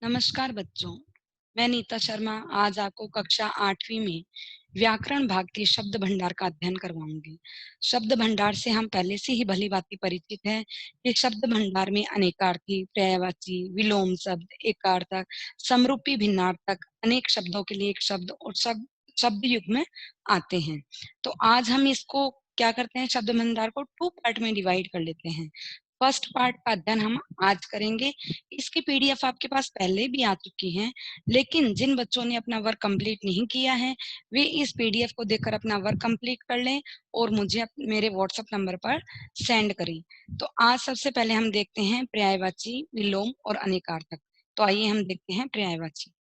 नमस्कार बच्चों, मैं नीता शर्मा आज आपको कक्षा 8वीं में व्याकरण भाग के शब्द भंडार का अध्ययन करवाऊंगी। शब्द भंडार से हम पहले से ही भली-भांति परिचित हैं कि शब्द भंडार में अनेकार्थी, पर्यायवाची, विलोम शब्द, एकार्थक, समरूपी, भिन्नार्थक अनेक शब्दों के लिए एक शब्द और शब्द युग में आते हैं। तो आज हम इसको क्या करते हैं, शब्द भंडार को 2 पार्ट में डिवाइड कर लेते हैं। फर्स्ट पार्ट का अध्ययन हम आज करेंगे। इसकी पीडीएफ आपके पास पहले भी आ चुकी है, लेकिन जिन बच्चों ने अपना वर्क कंप्लीट नहीं किया है वे इस पीडीएफ को देखकर अपना वर्क कंप्लीट कर लें और मुझे मेरे व्हाट्सएप नंबर पर सेंड करें। तो आज सबसे पहले हम देखते हैं पर्यायवाची, विलोम और अनेकार्थक। तो आइए हम देखते हैं पर्यायवाची।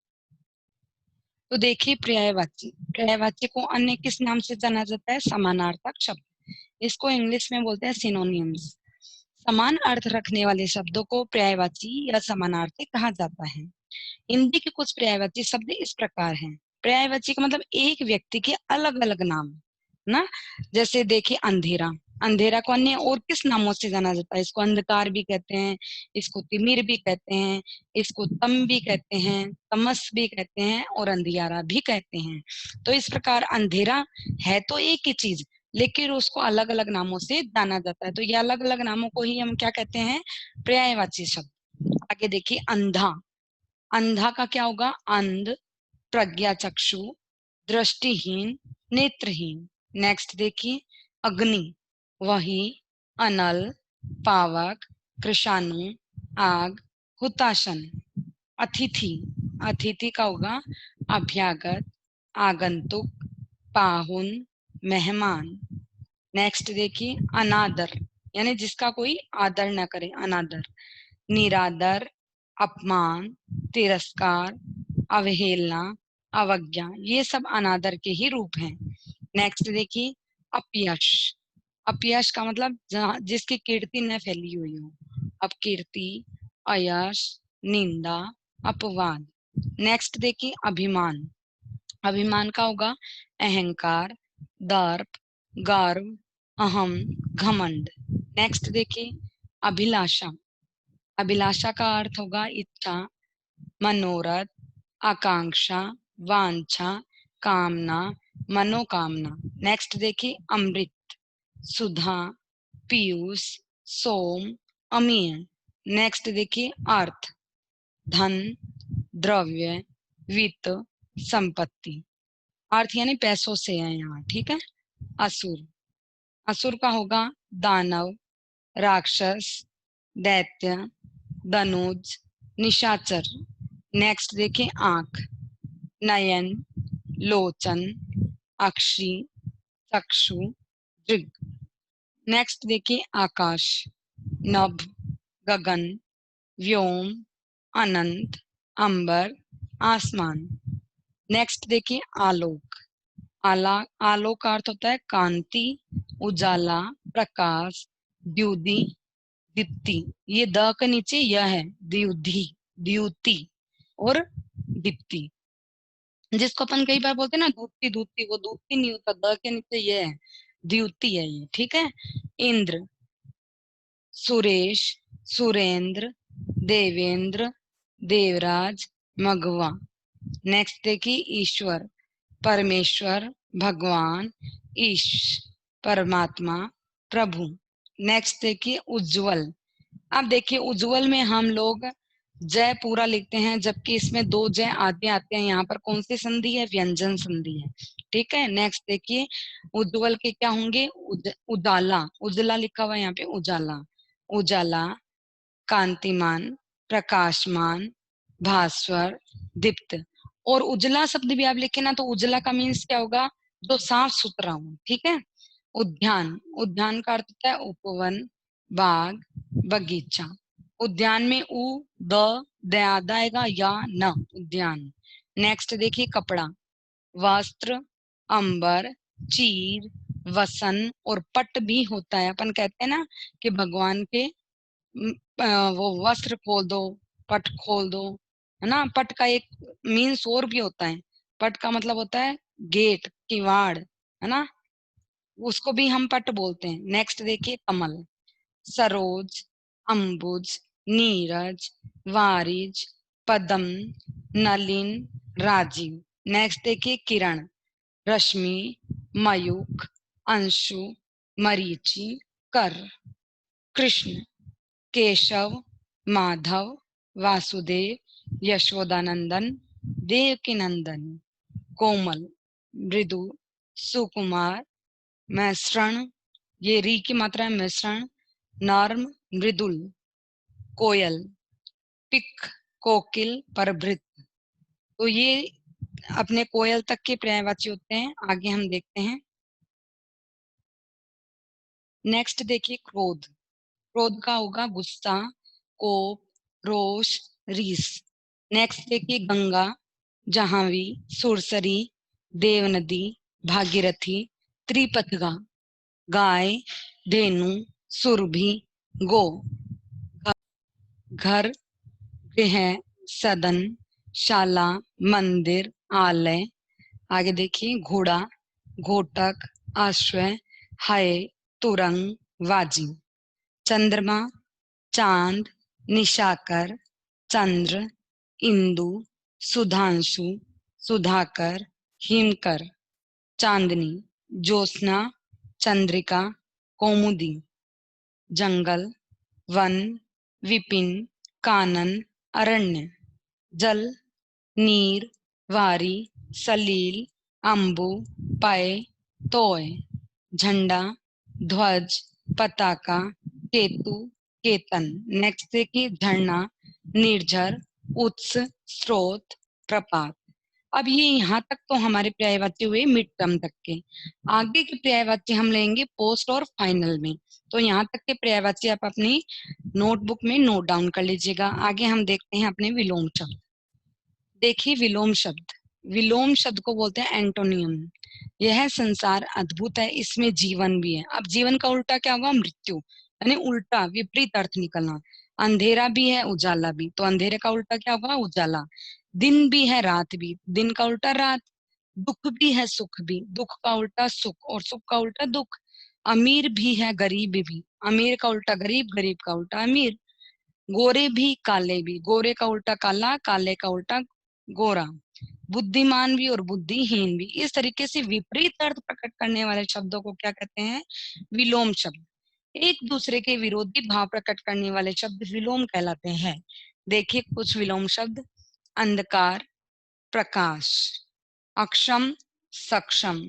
तो देखिए पर्यायवाची, पर्यायवाची को अन्य किस नाम से जाना जाता है? समानार्थक शब्द। इसको इंग्लिश में बोलते हैं सिनोनिम्स। समान अर्थ रखने वाले शब्दों को पर्यायवाची या समानार्थी कहा जाता है। हिंदी के कुछ पर्यायवाची शब्द इस प्रकार हैं। पर्यायवाची का मतलब एक व्यक्ति के अलग अलग नाम ना। जैसे देखिए अंधेरा, अंधेरा को अन्य और किस नामों से जाना जाता है? इसको अंधकार भी कहते हैं, इसको तिमिर भी कहते हैं, इसको तम भी कहते हैं, तमस भी कहते हैं और अंधियारा भी कहते हैं। तो इस प्रकार अंधेरा है तो एक ही चीज, लेकिन उसको अलग अलग नामों से जाना जाता है। तो ये अलग अलग नामों को ही हम क्या कहते हैं? पर्यायवाची शब्द। आगे देखिए अंधा, अंधा का क्या होगा? अंध, प्रज्ञा चक्षु, दृष्टिहीन, नेत्रहीन। नेक्स्ट देखिए अग्नि, वही, अनल, पावक, कृषाणु, आग, हुताशन। अतिथि, अतिथि का होगा अभ्यागत, आगंतुक, पाहुन, मेहमान। नेक्स्ट देखिए अनादर, यानी जिसका कोई आदर न करे, अनादर। निरादर, अपमान, तिरस्कार, अवहेलना, अवज्ञा, ये सब अनादर के ही रूप हैं। नेक्स्ट देखिए अपयश, अपयश का मतलब जिसकी कीर्ति न फैली हुई हो, अपकीर्ति, अयश, निंदा, अपवाद। नेक्स्ट देखिए अभिमान, अभिमान का होगा अहंकार, दर्प, गर्व, अहम, घमंड। नेक्स्ट देखिए अभिलाषा, अभिलाषा का अर्थ होगा इच्छा, मनोरथ, आकांक्षा, वांछा, कामना, मनोकामना। नेक्स्ट देखिए अमृत, सुधा, पीयूष, सोम, अमीय। नेक्स्ट देखिए अर्थ, धन, द्रव्य, वित्त, संपत्ति। अर्थ यानी पैसों से है यहाँ, ठीक है। असुर, असुर का होगा दानव, राक्षस, दैत्य, दनुज, निशाचर। नेक्स्ट देखिए आंख, नयन, लोचन, अक्षी, चक्षु, दृग। नेक्स्ट देखिए आकाश, नभ, गगन, व्योम, अनंत, अंबर, आसमान। नेक्स्ट देखिए आलोक, आलोक का अर्थ होता है कांति, उजाला, प्रकाश, द्युति, दीप्ति। ये द के नीचे यह है, द्युति, द्युति और दीप्ति। जिसको अपन कई बार बोलते हैं ना धूपती धूपती, वो धूपती नहीं होता, द के नीचे ये है, द्युति है ये, ठीक है। इंद्र, सुरेश, सुरेंद्र, देवेंद्र, देवराज, मघवा। नेक्स्ट देखिए ईश्वर, परमेश्वर, भगवान, ईश, परमात्मा, प्रभु। नेक्स्ट देखिए उज्जवल, अब देखिए उज्जवल में हम लोग जय पूरा लिखते हैं, जबकि इसमें 2 जय आगे आते हैं। यहाँ पर कौन सी संधि है? व्यंजन संधि है, ठीक है। नेक्स्ट देखिए उज्जवल के क्या होंगे? उजाला, उजला लिखा हुआ है यहाँ पे, उजाला, उजाला, कांतिमान, प्रकाशमान, भास्वर, दीप्त। और उजला शब्द भी आप लिखे ना तो उजला का मीन्स क्या होगा? जो साफ सुथरा हो, ठीक है। उद्यान, उद्यान का अर्थ होता है उपवन, बाग, बगीचा। उद्यान में उ द आएगा या न, उद्यान। नेक्स्ट देखिए कपड़ा, वस्त्र, अंबर, चीर, वसन और पट भी होता है। अपन कहते हैं ना कि भगवान के वो वस्त्र खोल दो, पट खोल दो, है ना। पट का एक मीन्स और भी होता है, पट का मतलब होता है गेट, किवाड़, है ना, उसको भी हम पट बोलते हैं। नेक्स्ट देखिए कमल, सरोज, अंबुज, नीरज, वारिज, पदम, नलिन, राजीव। नेक्स्ट देखिए किरण, रश्मि, मयूख, अंशु, मरीचि, कर। कृष्ण, केशव, माधव, वासुदेव, यशोदानंदन, देवकीनंदन। कोमल, मृदु, सुकुमार, मिश्रण, ये री की मात्रा है मिश्रण, नर्म, मृदुल। कोयल, पिक, कोकिल, परभृत। तो ये अपने कोयल तक के पर्यायवाची होते हैं। आगे हम देखते हैं। नेक्स्ट देखिए क्रोध। क्रोध का होगा गुस्सा, कोप, रोष, रीस। नेक्स्ट देखिए गंगा, जहावी, सुरसरी, देवनदी, भागीरथी, त्रिपथगा। गाय, धेनु, सुरभि, गो। घर, गृह, सदन, शाला, मंदिर, आलय। आगे देखिए घोड़ा, घोटक, अश्व, हय, तुरंग, वाजी। चंद्रमा, चांद, निशाकर, चंद्र, इंदु, सुधांशु, सुधाकर, हिमकर। चांदनी, ज्योत्सना, चंद्रिका, कौमुदी। जंगल, वन, विपिन, कानन, अरण्य। जल, नीर, वारी, सलील, अंबु, पय, तोय। झंडा, ध्वज, पताका, केतु, केतन। नेक्स्ट देखिए झरना, निर्झर, उत्स, स्रोत, प्रपात। अब ये यहाँ तक तो हमारे पर्यायवाची हुए मिड टर्म तक के। आगे के पर्यायवाची हम लेंगे पोस्ट और फाइनल में। तो यहाँ तक के पर्यायवाची आप अपनी नोटबुक में नोट डाउन कर लीजिएगा। आगे हम देखते हैं अपने विलोम शब्द। देखिए विलोम शब्द, विलोम शब्द को बोलते हैं एंटोनियम। यह संसार अद्भुत है, इसमें जीवन भी है। अब जीवन का उल्टा क्या होगा? मृत्यु, यानी उल्टा विपरीत अर्थ निकलना। अंधेरा भी है, उजाला भी, तो अंधेरे का उल्टा क्या होगा? उजाला। दिन भी है, रात भी, दिन का उल्टा रात। दुख भी है, सुख भी, दुख का उल्टा सुख, और सुख का उल्टा दुख। अमीर भी है, गरीब भी, अमीर का उल्टा गरीब, गरीब का उल्टा अमीर। गोरे भी, काले भी, गोरे का उल्टा काला, काले का उल्टा गोरा। बुद्धिमान भी और बुद्धिहीन भी। इस तरीके से विपरीत अर्थ प्रकट करने वाले शब्दों को क्या कहते हैं? विलोम शब्द। एक दूसरे के विरोधी भाव प्रकट करने वाले शब्द विलोम कहलाते हैं। देखिए कुछ विलोम शब्द। अंधकार, प्रकाश, अक्षम, सक्षम,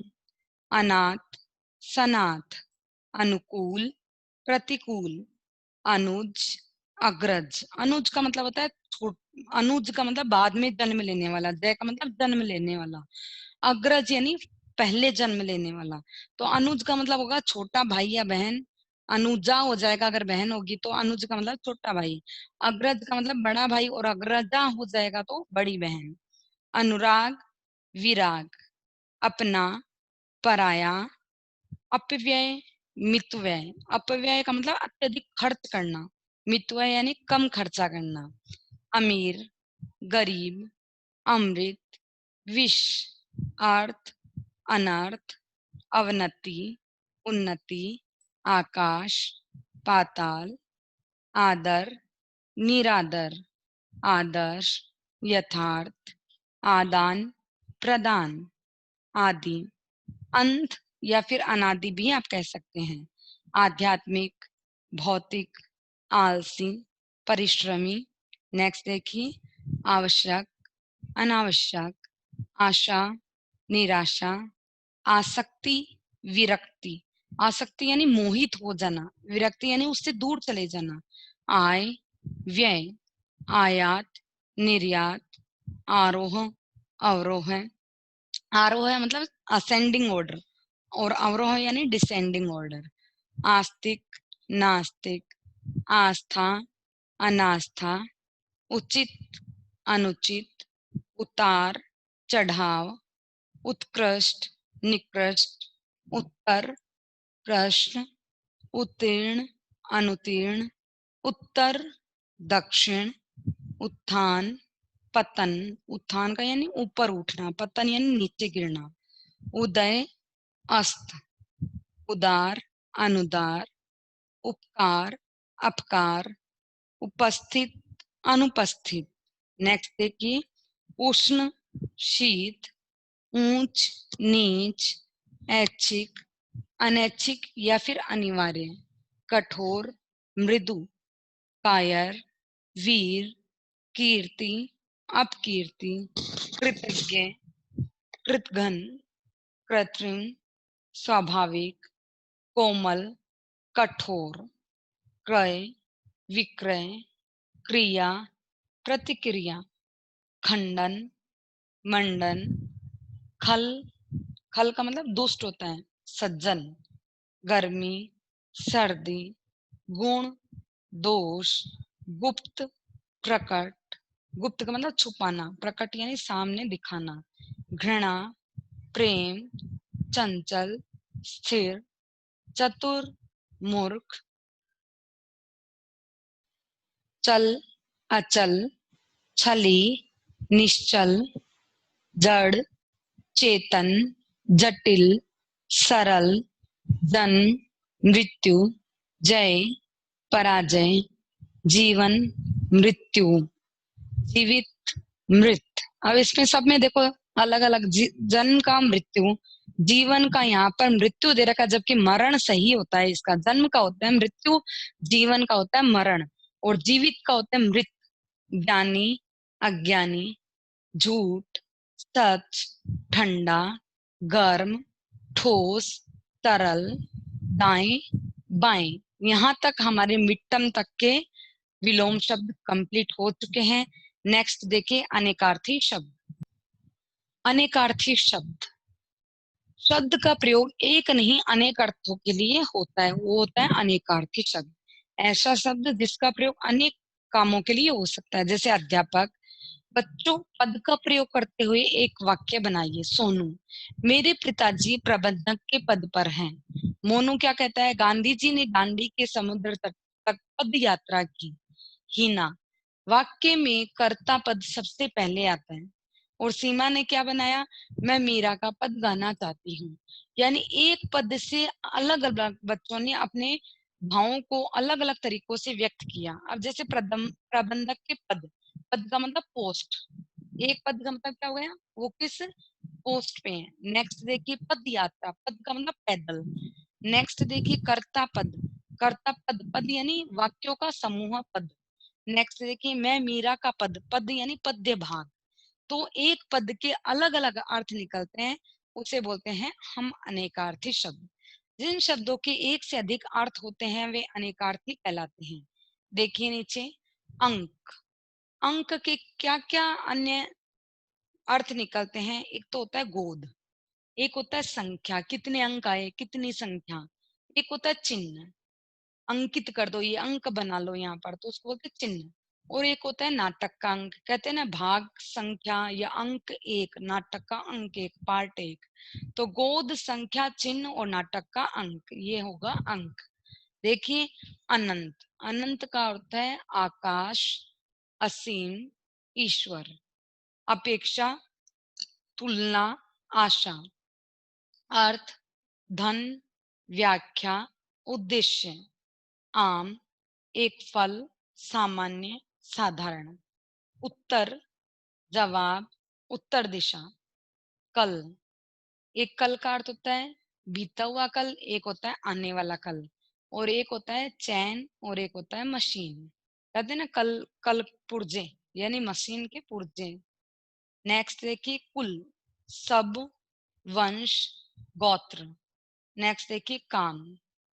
अनाथ, सनाथ, अनुकूल, प्रतिकूल, अनुज, अग्रज। अनुज का मतलब होता है अनुज का मतलब बाद में जन्म लेने वाला, जय का मतलब जन्म लेने वाला, अग्रज यानी पहले जन्म लेने वाला। तो अनुज का मतलब होगा छोटा भाई या बहन। अनुजा हो जाएगा अगर बहन होगी तो, अनुज का मतलब छोटा भाई। अग्रज का मतलब बड़ा भाई, और अग्रजा हो जाएगा तो बड़ी बहन। अनुराग, विराग, अपना, पराया, अपव्यय, मितव्यय। अपव्यय का मतलब अत्यधिक खर्च करना, मितव्यय यानी कम खर्चा करना। अमीर, गरीब, अमृत, विष, अर्थ, अनर्थ, अवनति, उन्नति, आकाश, पाताल, आदर, निरादर, आदर्श, यथार्थ, आदान प्रदान, आदि। अंत या फिर अनादि भी आप कह सकते हैं। आध्यात्मिक, भौतिक, आलसी, परिश्रमी। नेक्स्ट देखिए आवश्यक, अनावश्यक, आशा, निराशा, आसक्ति, विरक्ति। आसक्ति यानी मोहित हो जाना, विरक्ति यानी उससे दूर चले जाना। आय, व्यय, आयात, निर्यात, आरोह, अवरोह। आरोह है मतलब असेंडिंग ऑर्डर, और अवरोह यानी डिसेंडिंग ऑर्डर। आस्तिक, नास्तिक, आस्था, अनास्था, उचित, अनुचित, उतार, चढ़ाव, उत्कृष्ट, निकृष्ट, उत्तर, प्रश्न, उत्तीर्ण, अनुतीर्ण, उत्तर, दक्षिण, उत्थान, पतन। उत्थान का यानी ऊपर उठना, पतन यानी नीचे गिरना। उदय, अस्त, उदार, अनुदार, उपकार, अपकार, उपस्थित, अनुपस्थित, नेक्स्ट देखिए उष्ण, शीत, ऊंच, नीच, ऐच्छिक, अनैच्छिक या फिर अनिवार्य, कठोर, मृदु, कायर, वीर, कीर्ति, अपकीर्ति, कृतज्ञ, कृतघ्न, कृत्रिम, स्वाभाविक, कोमल, कठोर, क्रय, विक्रय, क्रिया, प्रतिक्रिया, खंडन, मंडन, खल, खल का मतलब दुष्ट होता है, सज्जन, गर्मी, सर्दी, गुण, दोष, गुप्त, प्रकट, गुप्त का मतलब छुपाना, प्रकट यानी सामने दिखाना, घृणा, प्रेम, चंचल, स्थिर, चतुर, मूर्ख, चल, अचल, छली, निश्चल, जड़, चेतन, जटिल, सरल, जन्म, मृत्यु, जय, पराजय, जीवन, मृत्यु, जीवित, मृत। अब इसमें सब में देखो अलग अलग, जन्म का मृत्यु, जीवन का यहाँ पर मृत्यु दे रखा है, जबकि मरण सही होता है इसका, जन्म का होता है मृत्यु, जीवन का होता है मरण, और जीवित का होता है मृत। ज्ञानी, अज्ञानी, झूठ, सच, ठंडा, गर्म, ठोस, तरल, दाएं, बाएं। यहाँ तक हमारे मिट्टम तक के विलोम शब्द कंप्लीट हो चुके हैं। नेक्स्ट देखिए अनेकार्थी शब्द। अनेकार्थी शब्द, शब्द का प्रयोग एक नहीं अनेक अर्थों के लिए होता है, वो होता है अनेकार्थी शब्द। ऐसा शब्द जिसका प्रयोग अनेक कामों के लिए हो सकता है, जैसे अध्यापक। बच्चों, पद का प्रयोग करते हुए एक वाक्य बनाइए। सोनू, मेरे पिताजी प्रबंधक के पद पर हैं। मोनू क्या कहता है, गांधी जी ने दांडी के समुद्र तट तक पद यात्रा की। हीना, वाक्य में कर्ता पद सबसे पहले आता है। और सीमा ने क्या बनाया, मैं मीरा का पद गाना चाहती हूँ। यानी एक पद से अलग अलग बच्चों ने अपने भावों को अलग अलग तरीकों से व्यक्त किया। अब जैसे प्रबंधक के पद, पद का मतलब पोस्ट, एक पद का मतलब क्या हो गया, वो किस पोस्ट पे है। नेक्स्ट देखिए पद यात्रा, पद का मतलब पैदल। नेक्स्ट देखिए कर्ता पद, कर्ता पद, पद यानी वाक्यों का समूह पद। नेक्स्ट देखिए मैं मीरा का पद, पद यानी पद्य भाग। तो एक पद के अलग अलग अर्थ निकलते हैं, उसे बोलते हैं हम अनेकार्थी शब्द। जिन शब्दों के एक से अधिक अर्थ होते हैं वे अनेकार्थी कहलाते हैं। देखिए नीचे, अंक, अंक के क्या क्या अन्य अर्थ निकलते हैं। एक तो होता है गोद, एक होता है संख्या, कितने अंक आए, कितनी संख्या। एक होता है चिन्ह, अंकित कर दो, ये अंक बना लो यहाँ पर, तो उसको बोलते हैं चिन्ह। और एक होता है नाटक का अंक, कहते हैं ना भाग संख्या या अंक एक, नाटक का अंक एक, पार्ट एक। तो गोद, संख्या, चिन्ह और नाटक का अंक, ये होगा अंक। देखिए अनंत, अनंत का अर्थ है आकाश, असीम, ईश्वर। अपेक्षा, तुलना, आशा। अर्थ, धन, व्याख्या, उद्देश्य। आम, एक फल, सामान्य, साधारण। उत्तर, जवाब, उत्तर दिशा। कल, एक कल का अर्थ होता है बीता हुआ कल, एक होता है आने वाला कल। और एक होता है चैन और एक होता है मशीन। कहते हैं ना कल, कल पुर्जे, यानी मशीन के पुर्जे। नेक्स्ट देखिए कुल, सब, वंश, गोत्र। नेक्स्ट देखिए काम,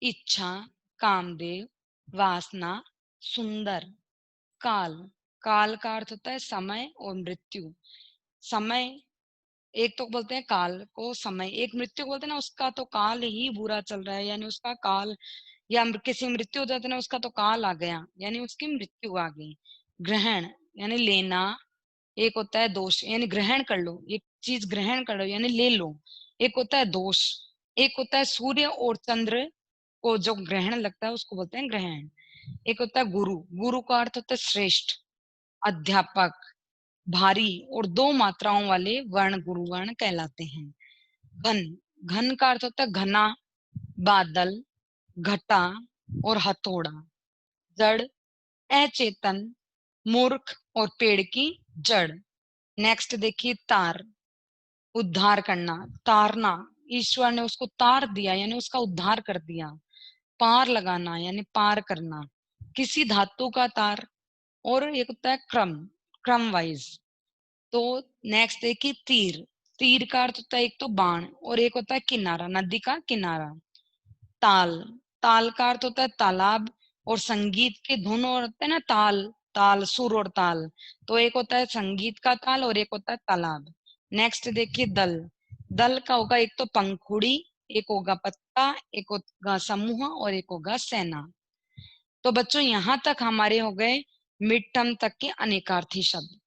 इच्छा, कामदेव, वासना, सुंदर। काल, काल का अर्थ होता है समय और मृत्यु। समय, एक तो बोलते हैं काल को समय, एक मृत्यु को बोलते हैं ना उसका तो काल ही बुरा चल रहा है, यानी उसका काल, या किसी मृत्यु हो जाती है ना उसका तो काल आ गया, यानी उसकी मृत्यु आ गई। ग्रहण यानी लेना, एक होता है दोष, यानी ग्रहण कर लो, एक चीज ग्रहण कर लो यानी ले लो। एक होता है दोष, एक होता है सूर्य और चंद्र को जो ग्रहण लगता है उसको बोलते हैं ग्रहण। एक होता है गुरु, गुरु का अर्थ होता है श्रेष्ठ, अध्यापक, भारी और दो मात्राओं वाले वर्ण गुरु वर्ण कहलाते हैं। घन, घन का अर्थ होता है घना, बादल, घटा और हथौड़ा। जड़, अचेतन, मूर्ख और पेड़ की जड़। नेक्स्ट देखिए तार, उद्धार करना, तारना, ईश्वर ने उसको तार दिया यानी उसका उद्धार कर दिया। पार लगाना यानी पार करना, किसी धातु का तार। और एक होता है क्रम, क्रम वाइज। तो नेक्स्ट देखिए तीर, तीर का अर्थ होता है एक तो बाण और एक होता है किनारा, नदी का किनारा। ताल, ताल का अर्थ होता है तालाब और संगीत के धुन और होता है ना ताल, ताल सुर और ताल, तो एक होता है संगीत का ताल और एक होता है तालाब। नेक्स्ट देखिए दल, दल का होगा एक तो पंखुड़ी, एक होगा पत्ता, एक होगा समूह और एक होगा सेना। तो बच्चों यहाँ तक हमारे हो गए मिड टर्म तक के अनेकार्थी शब्द।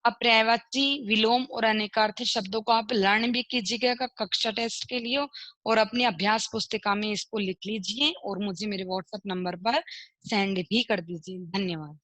अब पर्यायवाची, विलोम और अनेकार्थी शब्दों को आप लर्न भी कीजिएगा कक्षा टेस्ट के लिए और अपनी अभ्यास पुस्तिका में इसको लिख लीजिए और मुझे मेरे व्हाट्सएप नंबर पर सेंड भी कर दीजिए। धन्यवाद।